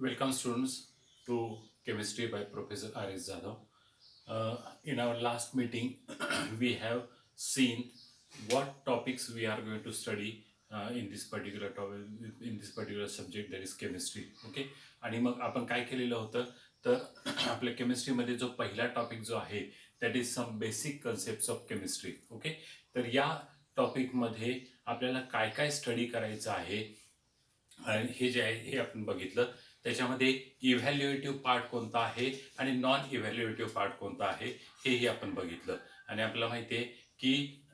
Welcome students to Chemistry by Professor R.S. Jadhav. In our last meeting, we have seen what topics we are going to study in this particular topic, in this particular subject, that is chemistry. Okay. आणि मग आपण काय केलेलं होतं तर आपल्या केमिस्ट्रीमध्ये जो पहिला टॉपिक जो आहे that is some basic concept of chemistry. Okay. तर या टॉपिकमध्ये आपल्याला काय काय स्टडी करायचं आहे आणि हे जे आहे हे आपण बघितलं. त्याच्यामध्ये इव्हॅल्युएटिव्ह पार्ट कोणता आहे आणि नॉन इव्हॅल्युएटिव्ह पार्ट कोणता आहे हेही आपण बघितलं. आणि आपल्याला माहिती आहे की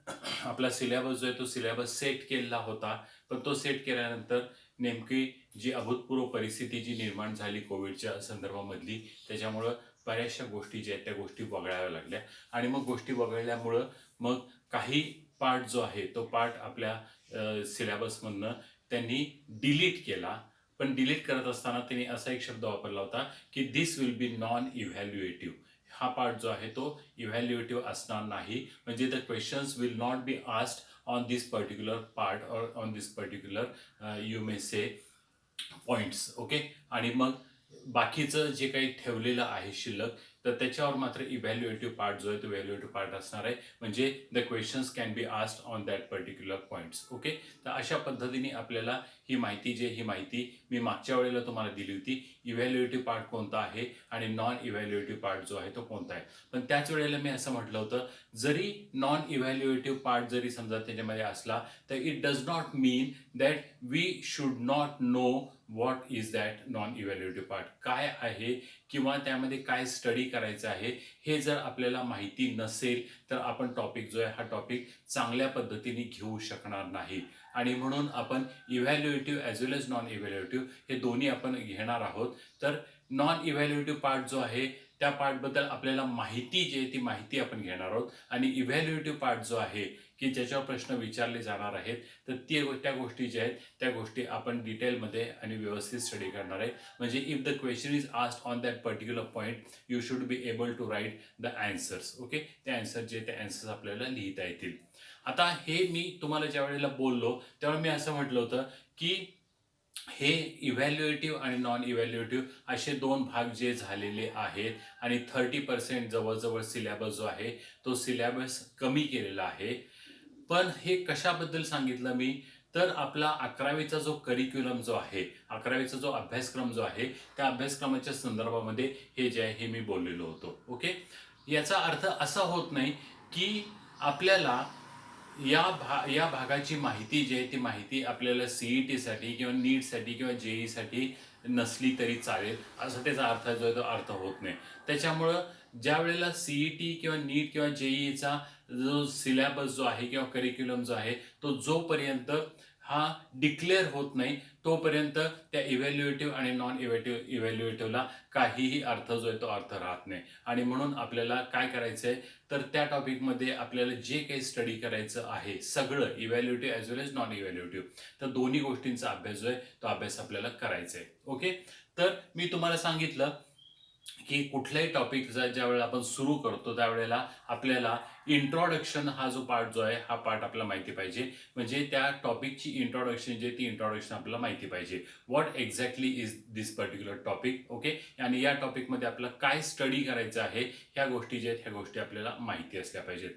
आपला सिलेबस जो आहे तो सिलेबस सेट केलेला होता, पण तो सेट केल्यानंतर नेमकी जी अभूतपूर्व परिस्थिती जी निर्माण झाली कोविडच्या संदर्भामधली, त्याच्यामुळं बऱ्याचशा गोष्टी ज्या आहेत त्या गोष्टी वगळाव्या लागल्या. आणि मग गोष्टी वगळल्यामुळं मग काही पार्ट जो आहे तो पार्ट आपल्या सिलेबसमधनं त्यांनी डिलीट केला. पण डिलीट करत असताना त्यांनी असा एक शब्द वापरला होता की दिस विल बी नॉन इव्हॅल्युएटिव्ह. हा पार्ट जो आहे तो इव्हॅल्युएटिव्ह असणार नाही, म्हणजे the questions will not be asked on this particular part or on this particular you may say points. Okay. आणि मग बाकीचं जे काही ठेवलेलं आहे शिल्लक, तर त्याच्यावर मात्र इव्हॅल्युएटिव्ह पार्ट जो आहे तो इव्हॅल्युएटिव्ह पार्ट असणार आहे, म्हणजे the questions can be asked on that particular points. Okay. तर अशा पद्धतीने आपल्याला ही माहिती मी मागच्या वेळेला तुम्हाला दिली होती, इव्हॅल्युएटिव्ह पार्ट कोणता आहे आणि नॉन इव्हॅल्युएटिव्ह पार्ट जो आहे तो कोणता आहे. पण त्याच वेळेला मी असं म्हटलं होतं, जरी नॉन इव्हॅल्युएटिव्ह पार्ट जरी समजा त्याच्यामध्ये असला तर it does not mean that we should not know what is that non evaluative part काय आहे किंवा त्यामध्ये काय स्टडी करायचं आहे हे जर आपल्याला माहिती नसेल तर आपण टॉपिक जो आहे हा टॉपिक चांगल्या पद्धतीने घेऊ शकणार नाही. आणि म्हणून आपण इव्हॅल्युएटिव्ह ॲज वेल एज नॉन इव्हॅल्युएटिव्ह हे दोन्ही आपण घेणार आहोत. तर नॉन इव्हॅल्युएटिव्ह पार्ट जो आहे त्या पार्टबद्दल आपल्याला माहिती जी आहे ती माहिती आपण घेणार आहोत. आणि इव्हॅल्युएटिव्ह पार्ट जो आहे की ज्याच्यावर प्रश्न विचारले जाणार आहेत, तर त्या गोष्टी ज्या आहेत त्या गोष्टी आपण डिटेलमध्ये आणि व्यवस्थित स्टडी करणार आहे. म्हणजे if the question is asked on that particular point you should be able to write the answers. Okay. ते अँसर जे ते अँसर्स आपल्याला लिहिता येतील. आता हे मी तुम्हाला ज्या वेळेला बोललो त्यावेळी मी असं म्हटलं होतं की हे इव्हॅल्युएटिव्ह आणि नॉन इव्हॅल्युएटिव्ह असे दोन भाग जे झालेले आहेत आणि 30% जवळजवळ सिलेबस जो आहे तो सिलेबस कमी केलेला आहे. पण हे कशाबद्दल सांगितलं मी, तर आपला 11वीचा जो करिक्युलम जो आहे, 11वीचा जो अभ्यासक्रम जो आहे त्या अभ्यासक्रमाच्या संदर्भामध्ये हे जे आहे हे मी बोललेलो होतो. ओके. याचा अर्थ असा होत नाही की आपल्याला या भागाची माहिती जी आहे ती माहिती आपल्याला सीईटीसाठी किंवा नीटसाठी किंवा जेईसाठी नसली तरी चालेल, असा त्याचा अर्थ जो आहे तो अर्थ होत नाही. त्याच्यामुळं ज्या वेळेला सीईटी किंवा नीट किंवा जेईचा जो सिलेबस जो आहे किंवा करिक्युलम जो आहे तो जोपर्यंत हा डिक्लेअर होत नाही तोपर्यंत त्या इव्हॅल्युएटिव्ह आणि नॉन इव्हॅल्युएटिव्हला काहीही अर्थ जो आहे तो अर्थ राहत नाही. आणि म्हणून आपल्याला काय करायचं आहे, तर त्या टॉपिकमध्ये आपल्याला जे काही स्टडी करायचं आहे सगळं इव्हॅल्युएटिव्ह ॲज वेल एज नॉन इव्हॅल्युएटिव्ह, तर दोन्ही गोष्टींचा अभ्यास जो आहे तो अभ्यास आपल्याला करायचा आहे. ओके. तर मी तुम्हाला सांगितलं की कुठल्याही टॉपिक ज्या वेळेला आपण सुरू करतो त्यावेळेला आपल्याला इंट्रोडक्शन हा जो पार्ट जो आहे हा पार्ट आपल्याला माहिती पाहिजे. म्हणजे त्या टॉपिकची इंट्रोडक्शन जी ती इंट्रोडक्शन आपल्याला माहिती पाहिजे. What exactly is this particular topic. Okay. आणि या टॉपिकमध्ये आपल्याला काय स्टडी करायचं आहे ह्या गोष्टी ज्या आहेत ह्या गोष्टी आपल्याला माहिती असल्या पाहिजेत.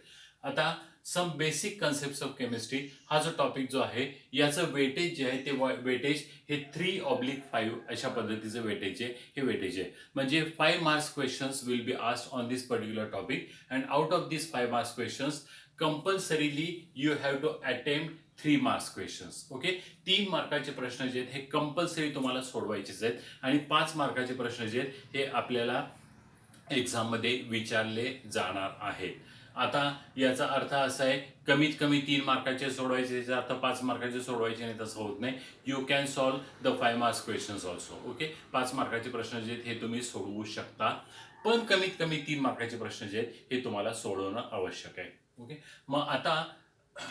आता some basic concept of chemistry हा जो टॉपिक जो आहे याचं वेटेज जे आहे ते वेटेज हे 3/5 अशा पद्धतीचं वेटेज आहे. हे वेटेज आहे म्हणजे 5 marks questions will be asked on this particular topic and out of this 5 marks questions compulsorily you have to attempt 3 marks questions. Okay. 3 मार्काचे प्रश्न जे आहेत हे कंपल्सरी तुम्हाला सोडवायचेच आहेत आणि 5 मार्काचे प्रश्न जे आहेत हे आपल्याला एक्झाममध्ये विचारले जाणार आहेत. आता याचा अर्थ असा आहे कमीत कमी 3 मार्काचे सोडवायचे, याचा अर्थ 5 मार्काचे सोडवायचे नाही तसं होत नाही. You can solve the 5 marks questions also. Okay. 5 मार्काचे प्रश्न जे आहेत हे तुम्ही सोडवू शकता, पण कमीत कमी 3 मार्काचे प्रश्न जे आहेत हे तुम्हाला सोडवणं आवश्यक आहे. ओके. मग आता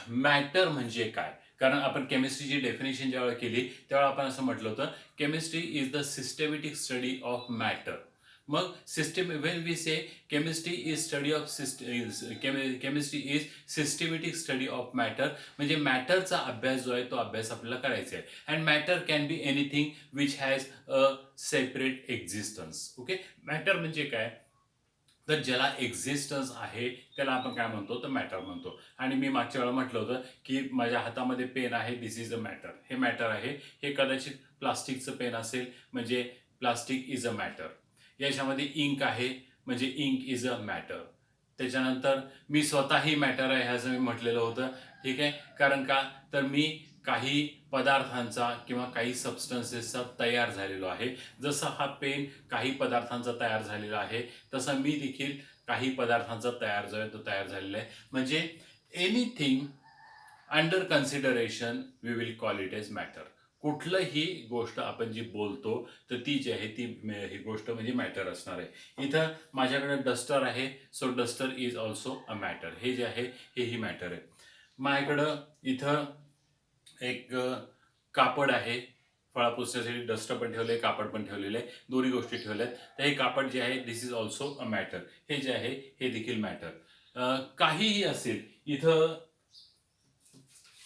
मॅटर म्हणजे काय, कारण आपण केमिस्ट्रीची डेफिनेशन ज्यावेळेला केली त्यावेळेला आपण असं म्हटलं होतं chemistry is the systematic study of matter. मग system when we say chemistry is study of chemistry is systematic study of matter, म्हणजे मॅटरचा अभ्यास जो आहे तो अभ्यास आपल्याला करायचा आहे. And matter can be anything which has a separate existence. Okay, matter म्हणजे काय, तर ज्याला एक्झिस्टन्स आहे त्याला आपण काय म्हणतो, तर मॅटर म्हणतो. आणि मी मागच्या वेळेला म्हटलं होतं की माझ्या हातामध्ये पेन आहे, दिस इज अ मॅटर, हे मॅटर आहे. हे कदाचित प्लास्टिकचं पेन असेल, म्हणजे प्लास्टिक इज अ मॅटर. याच्यामध्ये इंक आहे, म्हणजे इंक इज अ मॅटर. त्याच्यानंतर मी स्वतःही मॅटर आहे असं मी म्हटलेलं होतं. ठीक आहे, कारण का, तर मी काही पदार्थांचा किंवा काही सबस्टन्सेसचा तयार झालेलो आहे. जसं हा पेन काही पदार्थांचा तयार झालेला आहे, तसं मी देखील काही पदार्थांचा तयार जो आहे तो तयार झालेला आहे. म्हणजे anything under consideration we will call it as matter. कुठलंही गोष्ट आपण जी बोलतो तर ती जी आहे ती ही गोष्ट म्हणजे मॅटर असणार आहे. इथं माझ्याकडे डस्टर आहे, so duster is also a matter. हे जे आहे हेही मॅटर आहे. माझ्याकडं इथं एक कापड आहे, फळा पुसण्यासाठी डस्टर पण ठेवले, कापड पण ठेवलेले आहे, दोन्ही गोष्टी ठेवल्या आहेत. तर हे कापड जे आहे दिस इज ऑल्सो अ मॅटर. हे जे आहे हे देखील मॅटर. काहीही असेल, इथं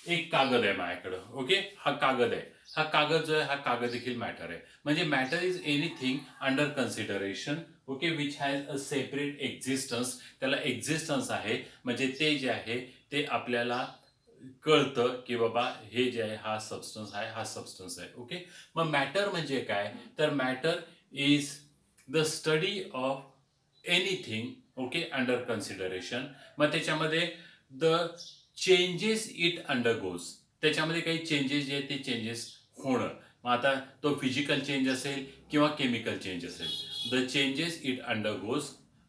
एक कागद आहे माझ्याकडं. ओके, हा कागद आहे. हा कागद जो आहे हा कागद देखील मॅटर आहे. म्हणजे matter is anything under consideration, okay, which has a separate existence. त्याला एक्झिस्टन्स आहे, म्हणजे ते जे आहे ते आपल्याला कळतं की बाबा हे जे आहे हा सबस्टन्स आहे, हा सबस्टन्स आहे. ओके, मग मॅटर म्हणजे काय, तर matter is the study of anything, okay, under consideration. मग त्याच्यामध्ये द चेंजेस इट अंडरगोज, त्याच्यामध्ये काही चेंजेस जे आहेत ते चेंजेस होणं. मग आता तो फिजिकल चेंज असेल किंवा केमिकल चेंज असेल, the changes it undergoes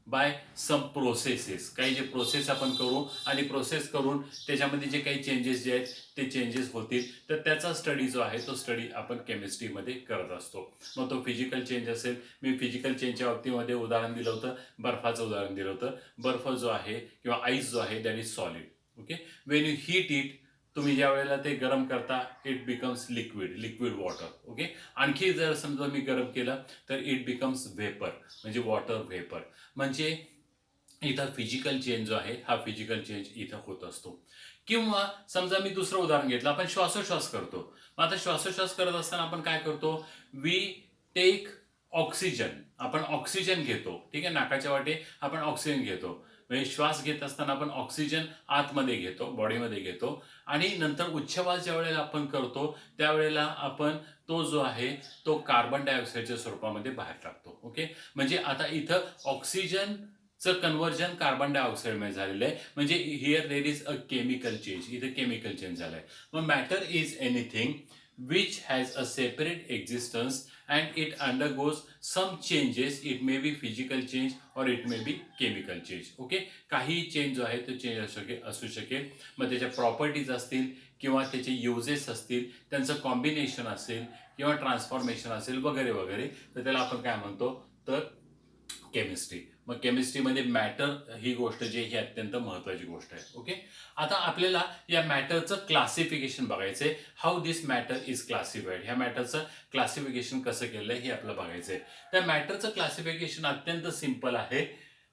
by some processes. काही जे प्रोसेस आपण करू आणि प्रोसेस करून त्याच्यामध्ये जे काही चेंजेस जे आहेत ते चेंजेस होतील, तर त्याचा स्टडी जो आहे तो स्टडी आपण केमिस्ट्रीमध्ये करत असतो. मग तो फिजिकल चेंज असेल, मी फिजिकल चेंजच्या बाबतीमध्ये उदाहरण दिलं होतं, बर्फाचं उदाहरण दिलं होतं. बर्फ जो आहे किंवा आईस जो आहे that is solid. Okay, Wien you heat it, तुम्ही ज्या वेळेला ते गरम करता, it becomes liquid, liquid water. Okay, आणखी जर समजा मी गरम केलं तर इट बिकम्स व्हेपर, म्हणजे वॉटर व्हेपर. म्हणजे इथं फिजिकल चेंज जो आहे हा फिजिकल चेंज इथं होत असतो. किंवा समजा मी दुसरं उदाहरण घेतलं, आपण श्वासोश्वास करतो. मग आता श्वासोश्वास करत असताना आपण काय करतो, वी टेक ऑक्सिजन, आपण ऑक्सिजन घेतो. ठीक आहे, नाकाच्या वाटे आपण ऑक्सिजन घेतो. म्हणजे श्वास घेत असताना आपण ऑक्सिजन आतमध्ये घेतो, बॉडीमध्ये घेतो. आणि नंतर उच्छवास ज्या वेळेला आपण करतो त्यावेळेला आपण तो जो आहे तो कार्बन डायऑक्साईडच्या स्वरूपामध्ये बाहेर टाकतो. ओके, म्हणजे आता इथं ऑक्सिजनचं कन्व्हर्जन कार्बन डायऑक्साईड मध्ये झालेलं आहे. म्हणजे here there is a chemical change, इथे केमिकल चेंज झालाय. मग matter is anything which has a separate existence and it undergoes some changes. It may be physical change or it may be chemical change. Okay, काही change जो आहे तो change असू शकेल. मग त्याच्या प्रॉपर्टीज असतील किंवा त्याचे युजेस असतील, त्यांचं कॉम्बिनेशन असेल किंवा ट्रान्सफॉर्मेशन असेल वगैरे वगैरे, तर त्याला आपण काय म्हणतो, तर केमिस्ट्री. मग केमिस्ट्रीमध्ये मॅटर ही गोष्ट जी ही अत्यंत महत्त्वाची गोष्ट आहे. ओके, आता आपल्याला या मॅटरचं क्लासिफिकेशन बघायचंय. How this matter is classified, ह्या मॅटरचं क्लासिफिकेशन कसं केलं हे आपल्याला बघायचंय. त्या मॅटरचं क्लासिफिकेशन अत्यंत सिंपल आहे.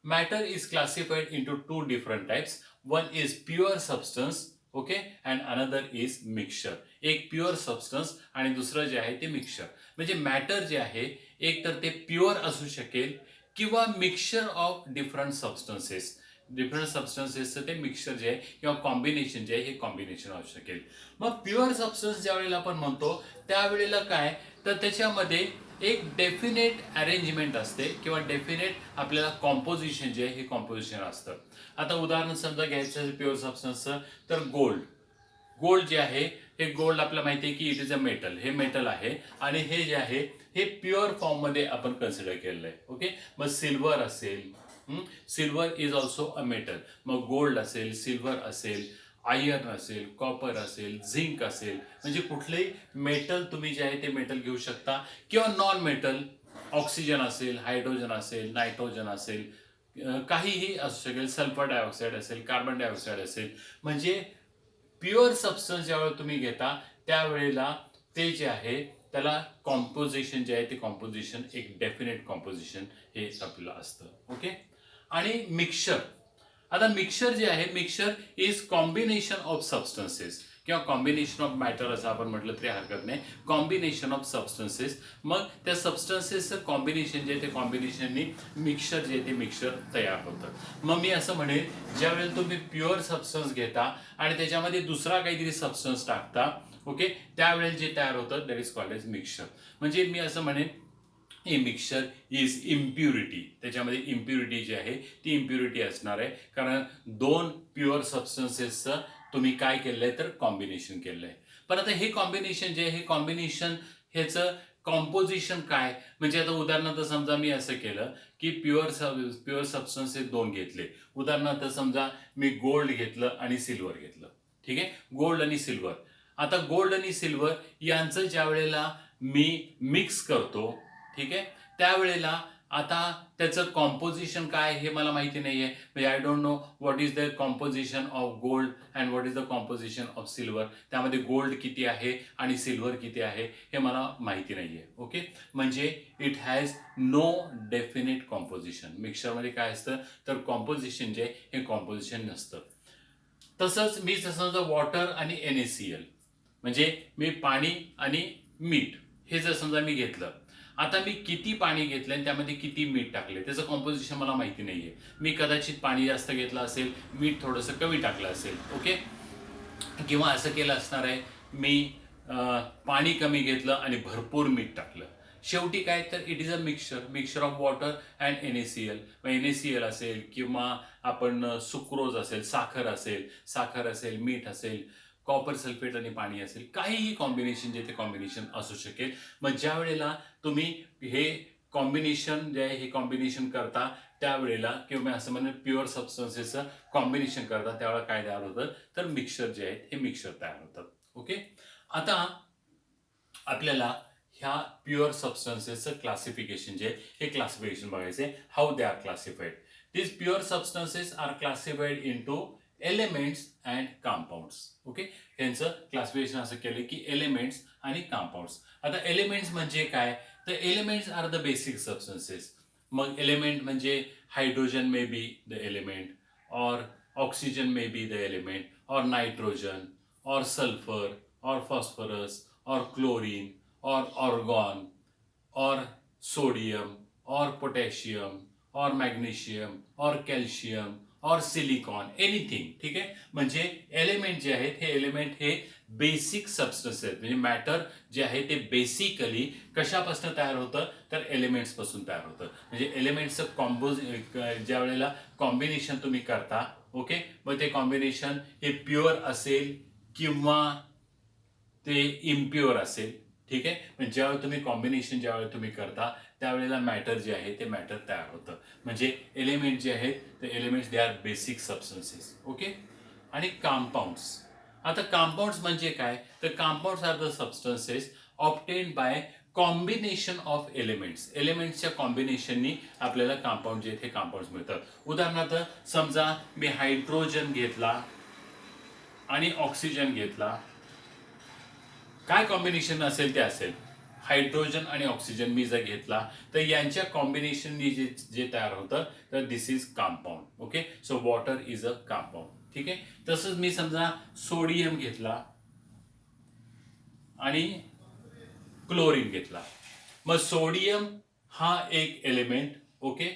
Matter is classified into two different types. One is pure substance, okay, and another is mixture. एक प्युअर सबस्टन्स आणि दुसरं जे आहे ते मिक्सचर. म्हणजे मॅटर जे आहे एक तर ते प्युअर असू शकेल किंवा mixture of different substances. Different सबस्टन्सेसचं ते मिक्सचर जे आहे किंवा कॉम्बिनेशन जे आहे हे कॉम्बिनेशन असू शकेल. मग प्युअर सबस्टन्स ज्या वेळेला आपण म्हणतो त्यावेळेला काय, तर त्याच्यामध्ये एक डेफिनेट अरेंजमेंट असते किंवा डेफिनेट आपल्याला कॉम्पोजिशन जे आहे हे कॉम्पोजिशन असतं. आता उदाहरण समजा घ्यायचं प्युअर सबस्टन्सचं, तर गोल्ड. गोल्ड जे आहे हे गोल्ड आपल्याला माहिती आहे की इट इज अ मेटल, हे मेटल आहे. आणि हे जे आहे हे प्युअर फॉर्म मध्ये आपण कन्सिडर केलेलं आहे. ओके, मग सिल्वर असेल, silver is also a metal. मग गोल्ड असेल, सिल्वर असेल, आयर्न असेल, कॉपर असेल, झिंक असेल, म्हणजे कुठलेही मेटल तुम्ही जे आहे ते मेटल घेऊ शकता. किंवा नॉन मेटल, ऑक्सिजन असेल, हायड्रोजन असेल, नायट्रोजन असेल, काहीही असू शकेल, सल्फर डायऑक्साईड असेल, कार्बन डायऑक्साईड असेल. म्हणजे प्युअर सबस्टन्स ज्यावेळेला तुम्ही घेता त्यावेळेला ते जे आहे त्याला कॉम्पोजिशन जे आहे ते कॉम्पोजिशन एक डेफिनेट कॉम्पोजिशन हे आपल्याला असतं. ओके. आणि मिक्सचर, आता मिक्सचर जे आहे, mixture is combination of substances किंवा कॉम्बिनेशन ऑफ मॅटर असं आपण म्हटलं तरी हरकत नाही. कॉम्बिनेशन ऑफ सबस्टन्सेस, मग त्या सबस्टन्सेसचं कॉम्बिनेशन जे आहे ते कॉम्बिनेशननी मिक्सचर जे आहे ते मिक्सचर तयार होतं. मग मी असं म्हणेन, ज्यावेळेला तुम्ही प्युअर सबस्टन्स घेता आणि त्याच्यामध्ये दुसरा काहीतरी सबस्टन्स टाकता, ओके, त्यावेळेला जे तयार होतं that is called as mixture. म्हणजे मी असं म्हणेन ए मिक्सचर इज इम्प्युरिटी. त्याच्यामध्ये इम्प्युरिटी जी आहे ती इम्प्युरिटी असणार आहे, कारण दोन प्युअर सबस्टन्सेसचं तुम्ही काय केलंय तर कॉम्बिनेशन केलंय. पण आता हे कॉम्बिनेशन जे आहे, हे कॉम्बिनेशन ह्याचं कॉम्पोजिशन काय, म्हणजे आता उदाहरणार्थ समजा मी असं केलं की प्युअर सबस्टन्सेस दोन घेतले. उदाहरणार्थ समजा मी गोल्ड घेतलं आणि सिल्वर घेतलं. ठीक आहे, गोल्ड आणि सिल्वर. आता गोल्ड आणि सिल्वर यांचं ज्या वेळेला मी मिक्स करतो, ठीक आहे, त्यावेळेला आता त्याचं कॉम्पोजिशन काय हे मला माहिती नाहीये. म्हणजे I don't know what is the composition of gold and what is the composition of silver. त्यामध्ये गोल्ड किती आहे आणि सिल्वर किती आहे हे मला माहिती नाहीये. ओके, म्हणजे it has no definite composition. मिक्सचरमध्ये काय असतं तर कॉम्पोजिशन जे हे कॉम्पोजिशन नसतं. तसंच मी समजा वॉटर आणि NaCl, म्हणजे मी पाणी आणि मीठ हे जर समजा मी घेतलं, आता मी किती पाणी घेतलं आणि त्यामध्ये किती मीठ टाकले त्याचं कॉम्पोजिशन मला माहिती नाहीये. मी कदाचित पाणी जास्त घेतलं असेल, मीठ थोडंसं कमी टाकलं असेल. ओके, किंवा असं केलं असणार आहे, मी पाणी कमी घेतलं आणि भरपूर मीठ टाकलं. शेवटी काय तर it is a mixture of water and NaCl. NaCl असेल किंवा आपण सुक्रोज असेल, साखर असेल, मीठ असेल, कॉपर सल्फेट आणि पाणी असेल, काहीही कॉम्बिनेशन जे ते कॉम्बिनेशन असू शकेल. मग ज्या वेळेला तुम्ही हे कॉम्बिनेशन जे आहे हे कॉम्बिनेशन करता त्यावेळेला, किंवा मी असं म्हणेन प्युअर सबस्टन्सेसचं कॉम्बिनेशन करता, त्यावेळेला काय तयार होतं तर मिक्सचर जे आहे हे मिक्सचर तयार होतं. ओके, आता आपल्याला ह्या प्युअर सबस्टन्सेसचं क्लासिफिकेशन जे हे क्लासिफिकेशन बघायचे. How they are classified. These pure substances are classified into elements and compounds. Okay, यांचं क्लासिफिकेशन असं केलं की एलिमेंट्स आणि कंपाऊंड्स. आता एलिमेंट्स म्हणजे काय तर elements are the basic substances. मग एलिमेंट म्हणजे hydrogen may be the element, और oxygen may be the element, और नाइट्रोजन, और सल्फर, और फॉस्फरस, और क्लोरीन, और ऑर्गॉन, और सोडियम, और पोटॅशियम, और मॅग्नेशियम, और कॅल्शियम, और सिलिकॉन, एनिथिंग. ठीक आहे, म्हणजे एलिमेंट जे आहेत हे एलिमेंट हे बेसिक सबस्टन्स आहेत. म्हणजे मॅटर जे आहे ते बेसिकली कशापासून तयार होतं तर एलिमेंट्स पासून तयार होतं. म्हणजे एलिमेंट्सचं ज्या वेळेला कॉम्बिनेशन तुम्ही करता, ओके, मग ते कॉम्बिनेशन हे प्युअर असेल किंवा ते इम्प्युअर असेल. ठीक आहे, म्हणजे ज्यावेळेला तुम्ही कॉम्बिनेशन ज्यावेळेला तुम्ही करता त्यावेळेला मॅटर जे आहे ते मॅटर तयार होतं. म्हणजे एलिमेंट जे आहेत ते elements they are basic substances. Okay, आणि कंपाऊंड्स. आता कंपाऊंड्स म्हणजे काय तर compounds are the substances obtained by combination of elements. एलिमेंट्सच्या कॉम्बिनेशननी आपल्याला कंपाऊंड जे आहेत हे कंपाऊंड्स मिळतात. उदाहरणार्थ समजा मी हायड्रोजन घेतला आणि ऑक्सिजन घेतला, काय कॉम्बिनेशन असेल ते असेल. हायड्रोजन आणि ऑक्सिजन मी जर घेतला तर यांच्या कॉम्बिनेशननी जे तयार होतं तर this is compound. Okay, so water is a compound. ठीक आहे, तसंच मी समजा सोडियम घेतला आणि क्लोरीन घेतला. मग सोडियम हा एक एलिमेंट, ओके,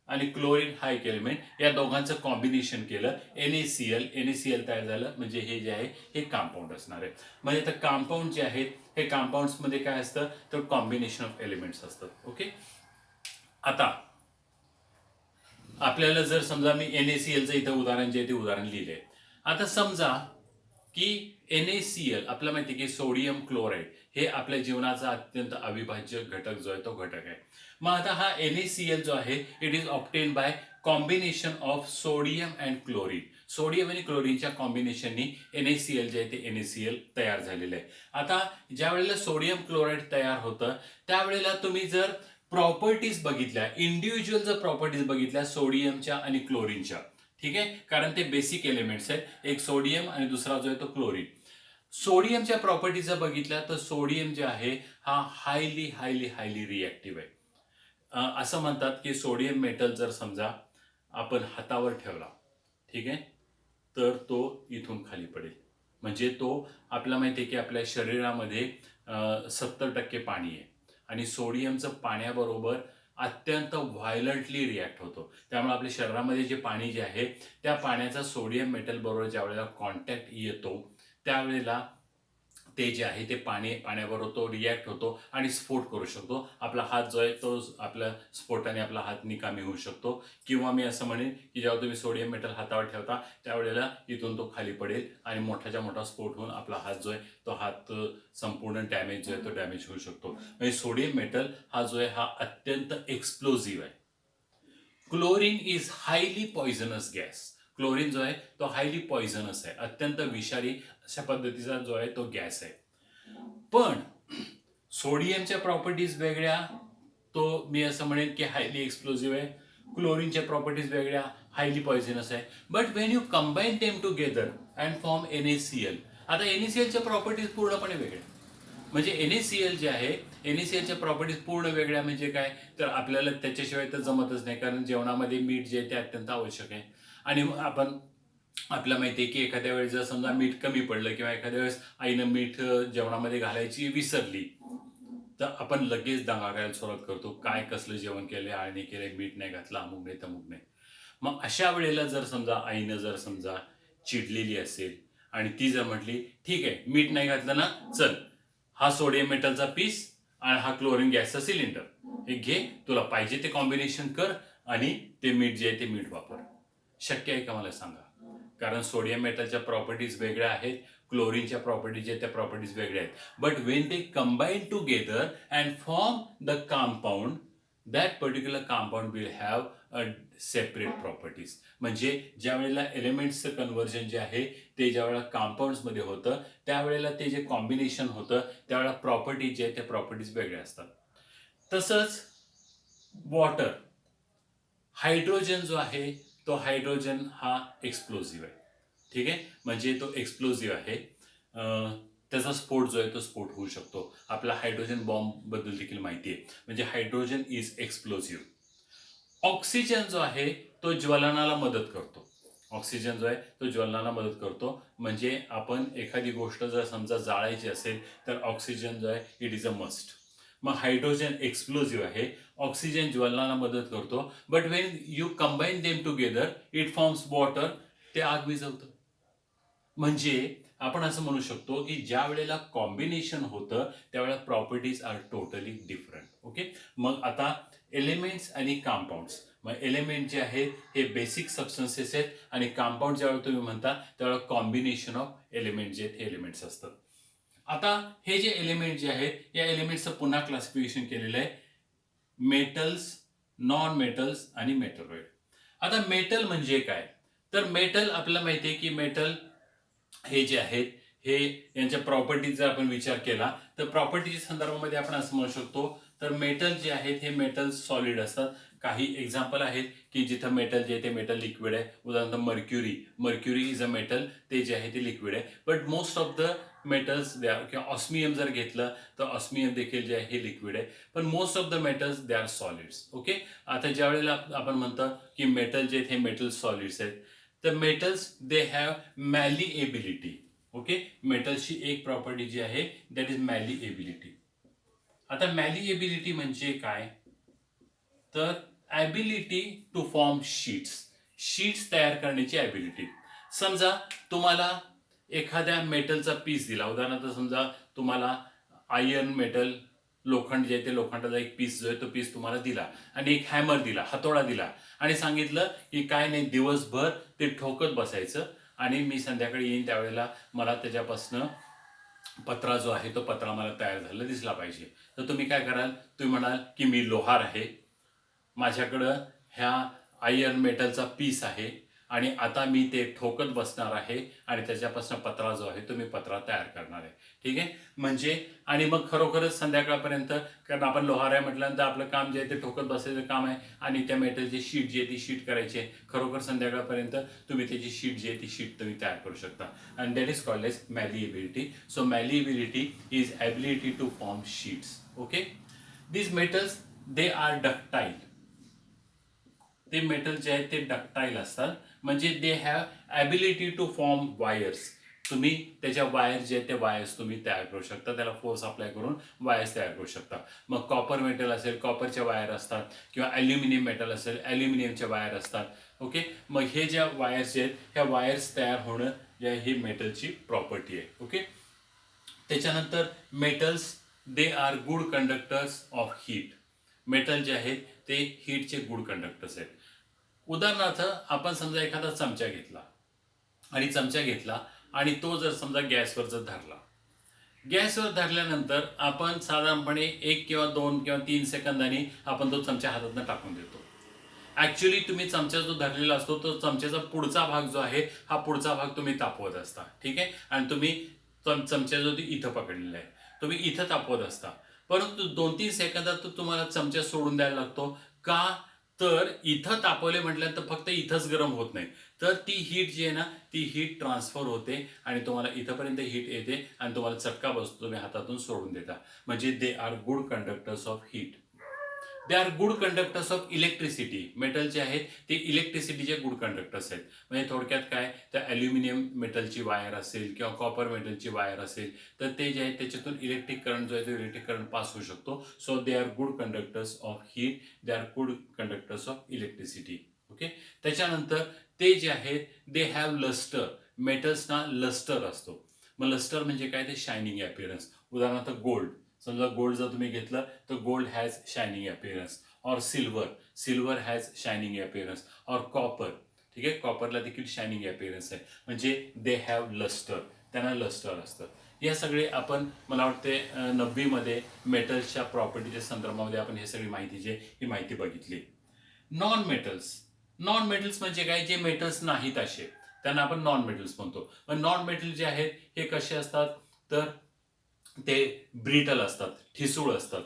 आणि क्लोरीन हा एक एलिमेंट, या दोघांचं कॉम्बिनेशन केलं NaCl तयार झालं. म्हणजे हे जे आहे हे कंपाऊंड असणार आहे. म्हणजे तर कंपाऊंड जे आहेत हे कंपाऊंड्समध्ये काय असतं तर कॉम्बिनेशन ऑफ एलिमेंट्स असतं. ओके, आता आपल्याला जर समजा मी NaClचं इथं उदाहरण जे आहे ते उदाहरण लिहिलंय. आता समजा की NaCl आपल्याला माहिती आहे की सोडियम क्लोराईड हे आपल्या जीवनाचा अत्यंत अविभाज्य घटक जो आहे तो घटक आहे. मग आता हा NaCl जो आहे it is obtain bye combination of sodium and chlorine. Sodium आणि क्लोरीनच्या कॉम्बिनेशननी NaCl जे आहे ते NaCl तयार झालेलं आहे. आता ज्या वेळेला सोडियम क्लोराईड तयार होतं त्यावेळेला तुम्ही जर प्रॉपर्टीज बघितल्या, इंडिव्हिज्युअल जर प्रॉपर्टीज बघितल्या सोडियमच्या आणि क्लोरीनच्या, ठीक आहे, कारण ते बेसिक एलिमेंट्स आहेत. एक सोडियम आणि दुसरा जो आहे तो क्लोरीन. सोडियमच्या प्रॉपर्टी जर बघितल्या तर सोडियम जे आहे हा हायली हायली हायली रिॲक्टिव्ह आहे. असं म्हणतात की सोडियम मेटल जर समजा आपण हातावर ठेवला, ठीक आहे, तर तो इथून खाली पडेल. म्हणजे तो, आपल्याला माहिती आहे की आपल्या शरीरामध्ये 70% पाणी आहे आणि सोडियमचं पाण्याबरोबर अत्यंत व्हायलंटली रिॲक्ट होतो. त्यामुळे आपल्या शरीरामध्ये जे पाणी जे आहे त्या पाण्याचा सोडियम मेटल बरोबर ज्या वेळेला कॉन्टॅक्ट येतो त्यावेळेला ते जे आहे ते पाण्याबरोबर तो रिॲक्ट होतो आणि स्फोट करू शकतो. आपला हात जो आहे तो आपल्या स्फोटाने आपला हात निकामी होऊ शकतो. किंवा मी असं म्हणेन की जेव्हा तुम्ही सोडियम मेटल हातावर ठेवता त्यावेळेला इथून तो खाली पडेल आणि मोठाच्या मोठा स्फोट होऊन आपला हात जो आहे तो हात संपूर्ण डॅमेज जो आहे तो डॅमेज होऊ शकतो. म्हणजे सोडियम मेटल हा जो आहे हा अत्यंत एक्सप्लोजिव्ह आहे. Chlorine is highly poisonous gas. Chlorine जो आहे तो हायली पॉइझनस आहे, अत्यंत विषारी अशा पद्धतीचा जो आहे तो गॅस आहे. पण सोडियमच्या प्रॉपर्टीज वेगळ्या, तो मी असं म्हणेन की हायली एक्सप्लोजिव्ह आहे. क्लोरीनच्या प्रॉपर्टीज वेगळ्या, हायली पॉइझनस आहे. But Wien you combine them together and form NaCl. आता NaClच्या प्रॉपर्टीज पूर्णपणे वेगळ्या. म्हणजे NaCl जे आहे, NaClच्या प्रॉपर्टीज पूर्ण वेगळ्या. म्हणजे काय, तर आपल्याला त्याच्याशिवाय तर जमतच नाही, कारण जेवणामध्ये मीठ जे आहे ते अत्यंत आवश्यक आहे. आणि आपण, आपल्याला माहिती आहे की एखाद्या वेळेस जर समजा मीठ कमी पडलं किंवा एखाद्या वेळेस आईनं मीठ जेवणामध्ये घालायची विसरली तर आपण लगेच दंगा करायला सुरुवात करतो. काय कसलं जेवण केलंय, आळणी केलंय, मीठ नाही घातलं, अमुक नाही तमुक नाही. मग अशा वेळेला जर समजा आईनं जर समजा चिडलेली असेल आणि ती जर म्हटली ठीक आहे मीठ नाही घातलं ना, चल हा सोडियम मेटलचा पीस आणि हा क्लोरीन गॅसचा सिलेंडर, हे घे, तुला पाहिजे ते कॉम्बिनेशन कर आणि ते मीठ जे आहे ते मीठ वापर. शक्य आहे का मला सांगा? कारण सोडियम मेटलच्या प्रॉपर्टीज वेगळ्या आहेत, क्लोरीनच्या प्रॉपर्टीज आहेत त्या प्रॉपर्टीज वेगळ्या आहेत. But when they combine together and form the compound, that particular compound will have a separate properties. म्हणजे ज्या वेळेला एलिमेंट्सचं कन्व्हर्जन जे आहे ते ज्या वेळेला कंपाऊंड्समध्ये होतं त्यावेळेला ते जे कॉम्बिनेशन होतं त्यावेळेला प्रॉपर्टीज जे आहेत त्या प्रॉपर्टीज वेगळ्या असतात. तसंच वॉटर, हायड्रोजन जो आहे तो हायड्रोजन हा एक्सप्लोजिव्ह आहे. ठीक आहे, म्हणजे तो एक्सप्लोजिव्ह आहे. त्याचा स्फोट जो आहे तो स्फोट होऊ शकतो. आपला हायड्रोजन बॉम्ब बद्दल देखील माहिती आहे. म्हणजे हायड्रोजन इज एक्सप्लोजिव्ह. ऑक्सिजन जो आहे तो ज्वलनाला मदत करतो. ऑक्सिजन जो आहे तो ज्वलनाला मदत करतो. म्हणजे आपण एखादी गोष्ट जर समजा जाळायची असेल तर ऑक्सिजन जो आहे इट इज अ मस्ट. मग हायड्रोजन एक्सप्लोजिव्ह आहे, ऑक्सिजन ज्वलनाला मदत करतो. But Wien you combine them together it forms water, ते आग विझवतं. म्हणजे आपण असं म्हणू शकतो की ज्या वेळेला कॉम्बिनेशन होतं त्यावेळेला properties are totally different. Okay, मग आता एलिमेंट्स आणि कंपाऊंड्स. मग एलिमेंट जे आहेत हे बेसिक सबस्टन्सेस आहेत आणि कंपाऊंड ज्यावेळेला तुम्ही म्हणता त्यावेळेला कॉम्बिनेशन ऑफ एलिमेंट जे आहेत हे एलिमेंट्स असतात. आता हे जे एलिमेंट जे आहेत या एलिमेंट्सचं पुन्हा क्लासिफिकेशन केलेलं आहे, मेटल्स, नॉन मेटल्स आणि मेटलॉइड. आता मेटल म्हणजे काय, तर मेटल आपल्याला माहिती आहे की मेटल हे जे आहेत हे यांच्या प्रॉपर्टीज जर आपण विचार केला तर प्रॉपर्टीच्या संदर्भामध्ये आपण असं म्हणू शकतो तर मेटल जे आहेत हे मेटल सॉलिड असतात. काही एक्झाम्पल आहेत की जिथं मेटल जे आहे ते मेटल लिक्विड आहे. उदाहरणार्थ mercury, mercury is a metal, ते जे आहे ते लिक्विड आहे. But most of the metals they are, किंवा ऑस्मियम जर घेतलं तर ऑस्मियम देखील जे आहे हे लिक्विड आहे. पण most of the metals they are solids. Okay, आता ज्या वेळेला आपण म्हणतो की मेटल जे आहेत हे मेटल सॉलिड्स आहेत तर मेटल्स दे हॅव मॅलिएबिलिटी. ओके, मेटल्सची एक प्रॉपर्टी जी आहे दॅट इज मॅलिएबिलिटी. आता मॅलिएबिलिटी म्हणजे काय, तर ability to form sheets, sheets तयार करण्याची ॲबिलिटी. समजा तुम्हाला एखाद्या मेटलचा पीस दिला, उदाहरणार्थ समजा तुम्हाला आयर्न मेटल, लोखंड जे आहे ते लोखंडाचा एक पीस जो आहे तो पीस तुम्हाला दिला आणि एक हॅमर दिला, हातोडा दिला आणि सांगितलं की काय नाही दिवसभर ते ठोकत बसायचं आणि मी संध्याकाळी येईन त्यावेळेला मला त्याच्यापासनं पत्रा जो आहे तो पत्रा मला तयार झालेला दिसला पाहिजे. तर तुम्ही काय कराल, तुम्ही म्हणाल की मी लोहार आहे, माझ्याकडं ह्या आयर्न मेटलचा पीस आहे आणि आता मी ते ठोकत बसणार आहे आणि त्याच्यापासून पत्रा जो आहे तो मी पत्रा तयार करणार आहे. ठीक आहे. म्हणजे आणि मग खरोखरच संध्याकाळपर्यंत, कारण आपण लोहार आहे म्हटल्यानंतर आपलं काम जे आहे ते ठोकत बसायचं काम आहे आणि त्या मेटलची शीट जी आहे ती शीट करायची आहे. खरोखर संध्याकाळपर्यंत तुम्ही त्याची शीट जी आहे ती शीट तुम्ही तयार करू शकता. And that is called as malleability. So malleability is ability to form sheets. Okay. These metals, they are ductile. ते मेटल जे आहेत ते डक्टाईल असतात, म्हणजे they have ability to form wires. तुम्ही त्याच्या वायर जे आहेत ते वायर्स तुम्ही तयार करू शकता, त्याला फोर्स अप्लाय करून वायर्स तयार करू शकता. मग कॉपर मेटल असेल, कॉपरच्या वायर असतात, किंवा ॲल्युमिनियम मेटल असेल, ॲल्युमिनियमच्या वायर असतात. ओके. मग हे ज्या वायर्स आहेत ह्या वायर्स तयार होणं या ही मेटलची प्रॉपर्टी आहे. ओके. त्याच्यानंतर metals, they are good conductors of heat. Metal जे आहेत ते हीटचे गुड कंडक्टर्स आहेत. उदाहरणार्थ आपण समजा एखादा चमचा घेतला आणि तो जर समजा गॅसवर जर धरला, गॅसवर धरल्यानंतर आपण साधारणपणे 1 किंवा 2 किंवा 3 सेकंदांनी आपण तो चमचा हातातून टाकून देतो. ॲक्च्युली तुम्ही चमचा जो धरलेला असतो तो चमच्याचा पुढचा भाग जो आहे हा पुढचा भाग तुम्ही तापवत असता. ठीक आहे. आणि तुम्ही चमचा जो इथं पकडलेला आहे तुम्ही इथं तापवत असता, परंतु 2-3 सेकंदात तो तुम्हाला चमचा सोडून द्यायला लागतो. का? तर इथं तापवले म्हटल्यानंतर फक्त इथंच गरम होत नाही, तर ती हीट जी आहे ना ती हीट ट्रान्सफर होते आणि तुम्हाला इथंपर्यंत हीट येते आणि तुम्हाला चटका बसतो, तुम्ही हातातून सोडून देता. म्हणजे they are good conductors of heat. They are good conductors of electricity. Metal जे आहेत ते इलेक्ट्रिसिटीचे गुड कंडक्टर्स आहेत. म्हणजे थोडक्यात काय, तर ॲल्युमिनियम मेटलची वायर असेल किंवा कॉपर मेटलची वायर असेल तर ते जे आहे त्याच्यातून इलेक्ट्रिक करंट जो आहे तो इलेक्ट्रिक करंट पास होऊ शकतो. So they are good conductors of heat, they are good conductors of electricity. Okay. त्याच्यानंतर ते जे आहेत दे हॅव लस्टर. मेटल्सना लस्टर असतो. मग लस्टर म्हणजे काय, ते शायनिंग अपीअरन्स. उदाहरणार्थ गोल्ड, समजा गोल्ड जर तुम्ही घेतलं तर गोल्ड हॅज शायनिंग अपीअरन्स. और सिल्वर हॅज शायनिंग अपीअरन्स. और कॉपर, ठीक आहे, कॉपरला देखील शायनिंग अपीअरन्स आहे. म्हणजे दे हॅव लस्टर, त्यांना लस्टर असतं. या सगळे आपण, मला वाटते 90मध्ये मेटल्सच्या प्रॉपर्टीच्या संदर्भामध्ये आपण हे सगळी माहिती जी ही माहिती बघितली. नॉन मेटल्स म्हणजे काय, जे मेटल्स नाहीत असे त्यांना आपण नॉन मेटल्स म्हणतो. नॉन मेटल जे आहेत हे कसे असतात, तर ते ब्रिटल असतात, ठिसूळ असतात.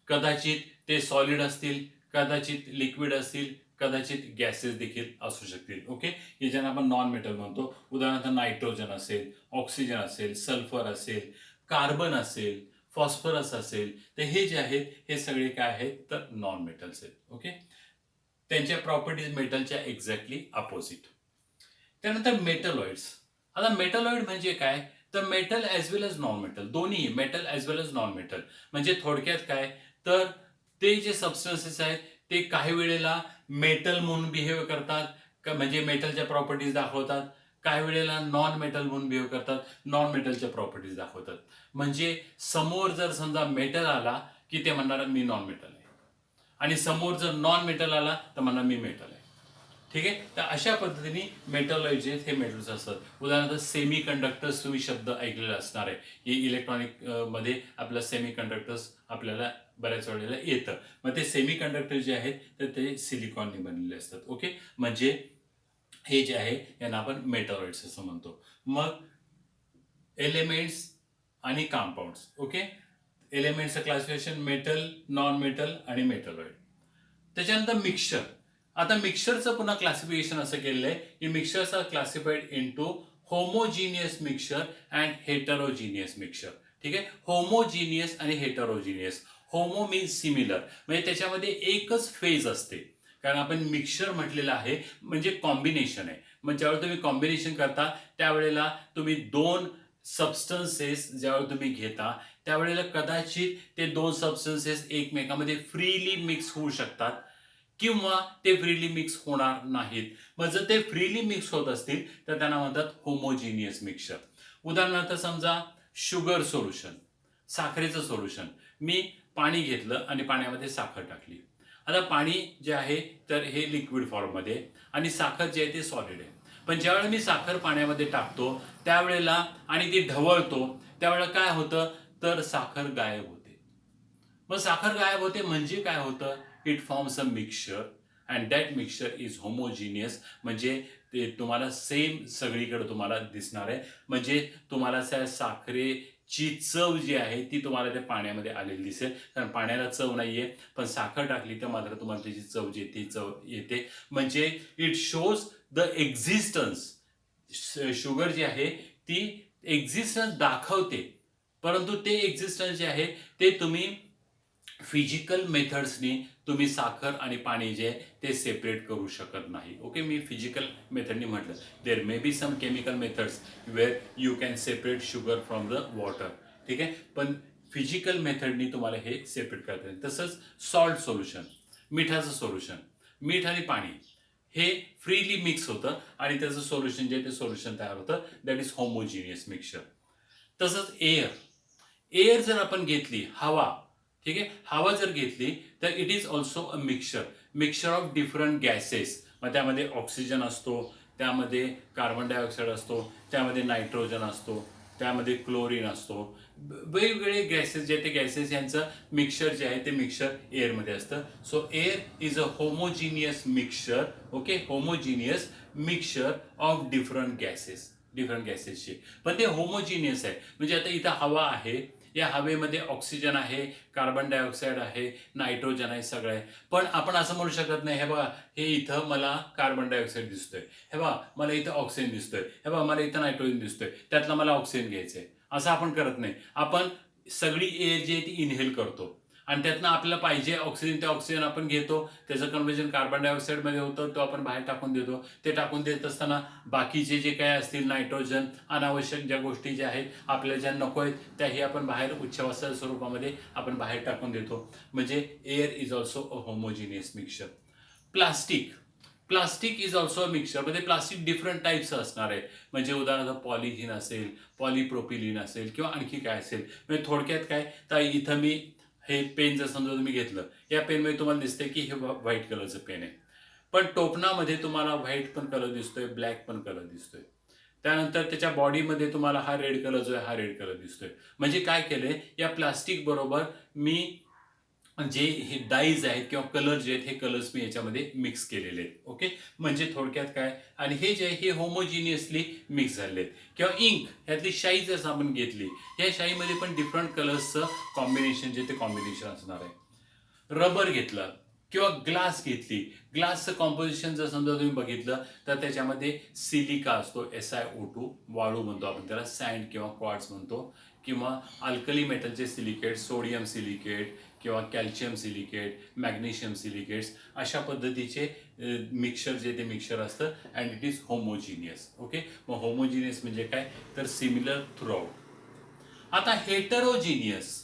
कदाचित ते सॉलिड असतील, कदाचित लिक्विड असतील, कदाचित गॅसेस देखील असू शकतील. ओके. हे ज्यांना आपण नॉन मेटल म्हणतो. उदाहरणार्थ नायट्रोजन असेल, ऑक्सिजन असेल, सल्फर असेल, कार्बन असेल, फॉस्फरस असेल, तर हे जे आहेत हे सगळे काय आहेत, तर नॉन मेटल्स आहेत. ओके. त्यांच्या प्रॉपर्टीज मेटलच्या एक्झॅक्टली अपोजिट. त्यानंतर मेटलॉइड्स. आता मेटलॉइड म्हणजे काय, तर मेटल ॲज वेल एज नॉन मेटल, दोन्ही मेटल ॲज वेल एज नॉन मेटल. म्हणजे थोडक्यात काय, तर ते जे सबस्टन्सेस आहेत ते काही वेळेला मेटल म्हणून बिहेव करतात, म्हणजे मेटलच्या प्रॉपर्टीज दाखवतात. काही वेळेला नॉन मेटल म्हणून बिहेव करतात, नॉन मेटलच्या प्रॉपर्टीज दाखवतात. म्हणजे समोर जर समजा मेटल आला की ते म्हणणार मी नॉन मेटल आहे, आणि समोर जर नॉन मेटल आला तर म्हणणार मी मेटल आहे. ठीक आहे. तर अशा पद्धतीने मेटलॉइड जे हे मेटल्स असतात. उदाहरणार्थ सेमी कंडक्टर्स तुम्ही शब्द ऐकलेला असणार आहे. हे इलेक्ट्रॉनिक मध्ये आपलं सेमी कंडक्टर्स आपल्याला बऱ्याच वेळेला येतं. मग ते सेमी कंडक्टर जे आहेत तर ते सिलिकॉनने बनलेले असतात. ओके. म्हणजे हे जे आहे यांना आपण मेटलॉइड्स असं म्हणतो. मग एलिमेंट्स आणि कंपाऊंड्स. ओके. एलिमेंट्सचं क्लासिफिकेशन मेटल, नॉन मेटल आणि मेटलॉइड. त्याच्यानंतर मिक्सचर. आता मिक्सचरचं पुन्हा क्लासिफिकेशन असं केलेलं आहे की mixtures are classified into homogeneous mixture and heterogeneous mixture. ठीक आहे. होमोजिनियस आणि हेटरोजिनियस. होमो मीन्स सिमिलर, म्हणजे त्याच्यामध्ये एकच फेज असते. कारण आपण मिक्सचर म्हटलेलं आहे म्हणजे कॉम्बिनेशन आहे. मग ज्यावेळी तुम्ही कॉम्बिनेशन करता त्यावेळेला तुम्ही दोन सबस्टन्सेस ज्यावेळी तुम्ही घेता त्यावेळेला कदाचित ते दोन सबस्टन्सेस एकमेकांमध्ये फ्रीली मिक्स होऊ शकतात किंवा ते फ्रीली मिक्स होणार नाहीत. मग जर ते फ्रीली मिक्स होत असतील तर त्यांना म्हणतात होमोजिनियस मिक्सचर. उदाहरणार्थ समजा शुगर सोल्युशन, साखरेचं सोल्युशन. मी पाणी घेतलं आणि पाण्यामध्ये साखर टाकली. आता पाणी जे आहे तर हे लिक्विड फॉर्ममध्ये आणि साखर जे आहे ते सॉलिड आहे. पण ज्यावेळेला मी साखर पाण्यामध्ये टाकतो त्यावेळेला आणि ती ढवळतो त्यावेळेला काय होतं, तर साखर गायब होते. मग साखर गायब होते म्हणजे काय होतं, it forms a mixture and that mixture is homogeneous. म्हणजे ते तुम्हाला सेम सगळीकडे तुम्हाला दिसणार आहे. म्हणजे तुम्हाला त्या साखरेची चव जी आहे ती तुम्हाला त्या पाण्यामध्ये आलेली दिसेल. कारण पाण्याला चव नाहीये, पण साखर टाकली तर मात्र तुम्हाला त्याची चव जी ती चव येते. म्हणजे it shows the existence. Sugar जी आहे ती एक्झिस्टन्स दाखवते, परंतु ते एक्झिस्टन्स जे आहे ते तुम्ही फिजिकल मेथड्सनी तुम्ही साखर आणि पाणी जे आहे ते सेपरेट करू शकत नाही. ओके, मी फिजिकल मेथडनी म्हटलं. There may be some chemical methods where you can separate sugar from the water. ठीक आहे, पण फिजिकल मेथडनी तुम्हाला हे सेपरेट करता येईल. तसंच सॉल्ट सोल्युशन, मिठाचं सोल्युशन, मीठ आणि पाणी हे फ्रीली मिक्स होतं आणि त्याचं सोल्युशन जे आहे ते सोल्युशन तयार होतं. That is homogeneous mixture. तसंच एअर, एअर जर आपण घेतली, हवा, ठीक आहे, हवा जर घेतली तर it is also a mixture. Mixture of different gases. मग त्यामध्ये ऑक्सिजन असतो, त्यामध्ये कार्बन डायऑक्साईड असतो, त्यामध्ये नायट्रोजन असतो, त्यामध्ये क्लोरीन असतो. वेगवेगळे गॅसेस जे ते गॅसेस यांचं मिक्सचर जे आहे ते मिक्सचर एअरमध्ये असतं. So air is a homogeneous mixture. Okay, homogeneous mixture of different gases, different गॅसेसचे. पण ते होमोजिनियस आहे. म्हणजे आता इथं हवा आहे, या हवेमध्ये ऑक्सिजन आहे, कार्बन डायऑक्साईड आहे, नायट्रोजन आहे, सगळं आहे. पण आपण असं म्हणू शकत नाही, हे बघा हे इथं मला कार्बन डायऑक्साईड दिसतोय, हे बघा मला इथं ऑक्सिजन दिसतोय, हे बघा मला इथं नायट्रोजन दिसतोय, त्यातलं मला ऑक्सिजन घ्यायचंय. असं आपण करत नाही. आपण सगळी एअर जी आहे ती इनहेल करतो आणि त्यातनं आपल्याला पाहिजे ऑक्सिजन, ते ऑक्सिजन आपण घेतो, त्याचं कन्व्हर्जन कार्बन डायऑक्साईडमध्ये होतं, तो आपण बाहेर टाकून देतो. ते टाकून देत असताना बाकीचे जे काय असतील नायट्रोजन, अनावश्यक ज्या गोष्टी ज्या आहेत आपल्याला ज्या नको आहेत त्याही आपण बाहेर उच्छवासाच्या स्वरूपामध्ये आपण बाहेर टाकून देतो. म्हणजे air is also a homogeneous mixture. Plastic, plastic is also a mixture. म्हणजे प्लास्टिक डिफरंट टाईप्स असणार आहे. म्हणजे उदाहरणार्थ पॉलिथिन असेल, पॉलिप्रोपिलिन असेल किंवा आणखी काय असेल. म्हणजे थोडक्यात काय तर इथं मी हे पेन जर समजा तुम्ही घेतलं, या पेनमध्ये तुम्हाला दिसतंय की हे व्हाईट कलरचं पेन आहे, पण टोपणामध्ये तुम्हाला व्हाईट पण कलर दिसतोय, ब्लॅक पण कलर दिसतोय. त्यानंतर त्याच्या बॉडीमध्ये तुम्हाला हा रेड कलर जो आहे हा रेड कलर दिसतोय. म्हणजे काय केलंय, या प्लास्टिक बरोबर मी जे हे डाईज आहेत किंवा कलर जे आहेत हे कलर्स मी याच्यामध्ये मिक्स केलेले आहेत. ओके, म्हणजे थोडक्यात काय, आणि हे जे आहे हे होमोजिनियसली मिक्स झालेले आहेत. किंवा इंक, ह्यातली शाई जर आपण घेतली, या शाईमध्ये पण डिफरंट कलर्सचं कॉम्बिनेशन जे ते कॉम्बिनेशन असणार आहे. रबर घेतलं किंवा ग्लास घेतली, ग्लासचं कॉम्पोजिशन जर समजा तुम्ही बघितलं तर त्याच्यामध्ये सिलिका असतो, SiO2, वाळू म्हणतो आपण त्याला, सँड किंवा क्वार्ट्ज म्हणतो, किंवा अल्कली मेटलचे सिलिकेट, सोडियम सिलिकेट किंवा कॅल्शियम सिलिकेट, मॅग्नेशियम सिलिकेट्स, अशा पद्धतीचे मिक्सचर जे ते मिक्सचर असतं. And it is homogeneous. Okay, मग होमोजिनियस म्हणजे काय तर सिमिलर थ्रूआउट. आता हेटरोजिनियस,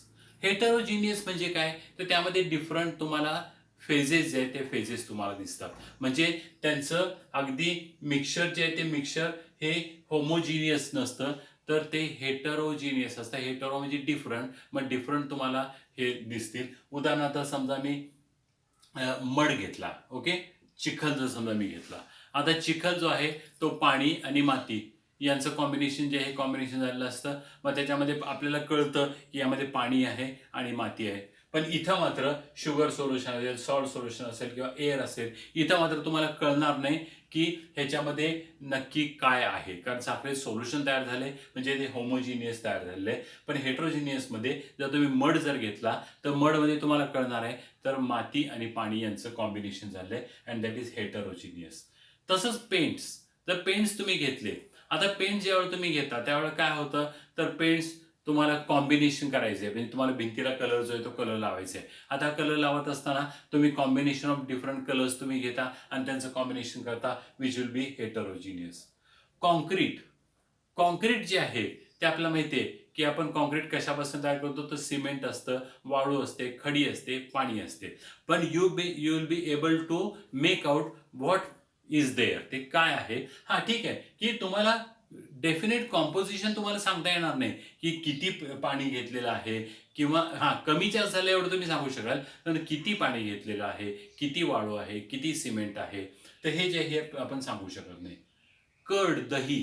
हेटरोजिनियस म्हणजे काय तर त्यामध्ये डिफरंट तुम्हाला फेजेस जे आहेत ते फेजेस तुम्हाला दिसतात. म्हणजे त्यांचं अगदी मिक्सचर जे आहे ते मिक्सचर हे होमोजिनियस नसतं, तर ते हेटरोजिनियस असतं. हेटरो म्हणजे डिफरंट, मग डिफरंट तुम्हाला हे दिसतील. उदाहरणार्थ समजा मी मड घेतला, ओके, चिखल जर समजा मी घेतला. आता चिखल जो आहे तो पाणी आणि माती यांचं कॉम्बिनेशन जे आहे कॉम्बिनेशन झालेलं असतं. मग त्याच्यामध्ये आपल्याला कळतं की यामध्ये पाणी आहे आणि माती आहे. पण इथं मात्र शुगर सोल्युशन असेल, सॉल्ट सोल्युशन असेल किंवा एअर असेल, इथं मात्र तुम्हाला कळणार नाही की ह्याच्यामध्ये नक्की काय आहे. कारण साखरे सोल्युशन तयार झाले म्हणजे ते होमोजिनियस तयार झालेलं आहे. पण हेट्रोजिनियसमध्ये जर तुम्ही मड जर घेतला तर मडमध्ये तुम्हाला कळणार आहे तर माती आणि पाणी यांचं कॉम्बिनेशन झालं आहे अँड दॅट इज हेटरोजिनियस. तसंच पेंट्स, जर पेंट्स तुम्ही घेतले, आता पेंट ज्यावेळेला तुम्ही घेता त्यावेळेला काय होतं तर पेंट्स तुम्हाला कॉम्बिनेशन करायचे आहे. म्हणजे तुम्हाला भिंतीला कलर जो आहे तो कलर लावायचा आहे. आता कलर लावत असताना तुम्ही कॉम्बिनेशन ऑफ डिफरंट कलर्स तुम्ही घेता आणि त्यांचं कॉम्बिनेशन करता, which will be heterogeneous. Concrete, concrete जे आहे ते आपल्याला माहिती आहे की आपण कॉन्क्रीट कशापासून तयार करतो तर सिमेंट असतं, वाळू असते, खडी असते, पाणी असते. पण you will be able to make out what is there, ते काय आहे. हा ठीक आहे की तुम्हाला डेफिनेट कॉम्पोजिशन तुम्हाला सांगता येणार नाही की किती पाणी घेतलेलं आहे, किंवा हा कमी जास्त झालं एवढं तुम्ही सांगू शकाल, पण किती पाणी घेतलेलं आहे, किती वाळू आहे, किती सिमेंट आहे, तर हे जे हे आपण सांगू शकत नाही. कर्ड, दही,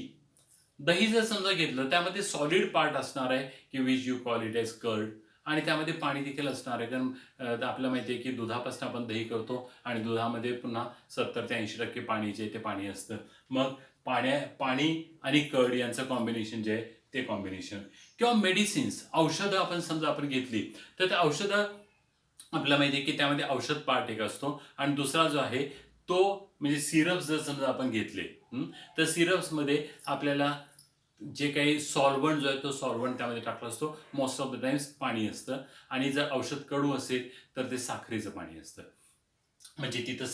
दही जर समजा घेतलं त्यामध्ये सॉलिड पार्ट असणार आहे की which you call it as curd, आणि त्यामध्ये पाणी देखील असणार आहे. कारण आपल्याला माहिती आहे की दुधापासून आपण दही करतो आणि दुधामध्ये पुन्हा 70 ते 80% पाणी जे ते पाणी असतं. मग पाणी आणि कर्ड यांचं कॉम्बिनेशन जे आहे ते कॉम्बिनेशन. किंवा मेडिसिन्स, औषधं समजा आपण घेतली, तर त्या औषधं आपल्याला माहिती आहे की त्यामध्ये औषध पार्ट एक असतो आणि दुसरा जो आहे तो म्हणजे सिरप्स जर समजा आपण घेतले, तर सिरप्समध्ये आपल्याला जे काही सॉल्व्हंट जो आहे तो सॉल्व्हंट त्यामध्ये टाकला असतो. मोस्ट ऑफ द टाइम्स पाणी असतं आणि जर औषध कडू असेल तर ते साखरेचं पाणी असतं. म्हणजे तिथं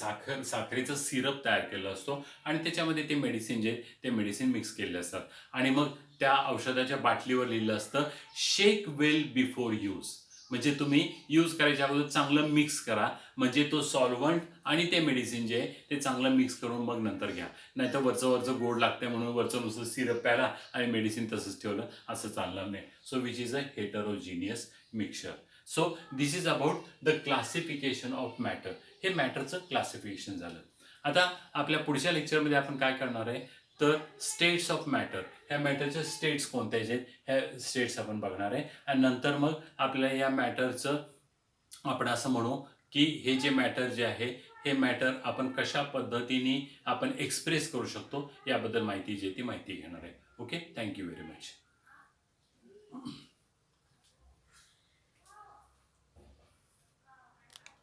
साखरेचं सिरप तयार केलेला असतो आणि त्याच्यामध्ये ते मेडिसिन जे ते मेडिसिन मिक्स केलेले असतात आणि मग त्या औषधाच्या बाटलीवर लिहिलं असतं शेक वेल बिफोर यूज. म्हणजे तुम्ही यूज करायच्या अगोदर चांगलं मिक्स करा, म्हणजे तो सॉल्व्हंट आणि ते मेडिसिन जे आहे ते चांगलं मिक्स करून मग नंतर घ्या. नाहीतर वरचं गोड लागतंय म्हणून वरचं नुसतं सिरप प्याला आणि मेडिसिन तसंच ठेवलं, असं चालणार नाही. So which is a heterogeneous mixture. So this is about the classification of matter. हे मॅटरचं क्लासिफिकेशन झालं. आता आपल्या पुढच्या लेक्चरमध्ये आपण काय करणार आहे, तर स्टेट्स ऑफ मॅटर, ह्या मॅटरच्या स्टेट्स कोणत्या आहेत ह्या स्टेट्स आपण बघणार आहे आणि नंतर मग आपल्या या मॅटरचं आपण असं म्हणू की हे जे मॅटर जे आहे हे मॅटर आपण कशा पद्धतीने आपण एक्सप्रेस करू शकतो याबद्दल माहिती जी आहे ती माहिती घेणार आहे. Okay, thank you very much.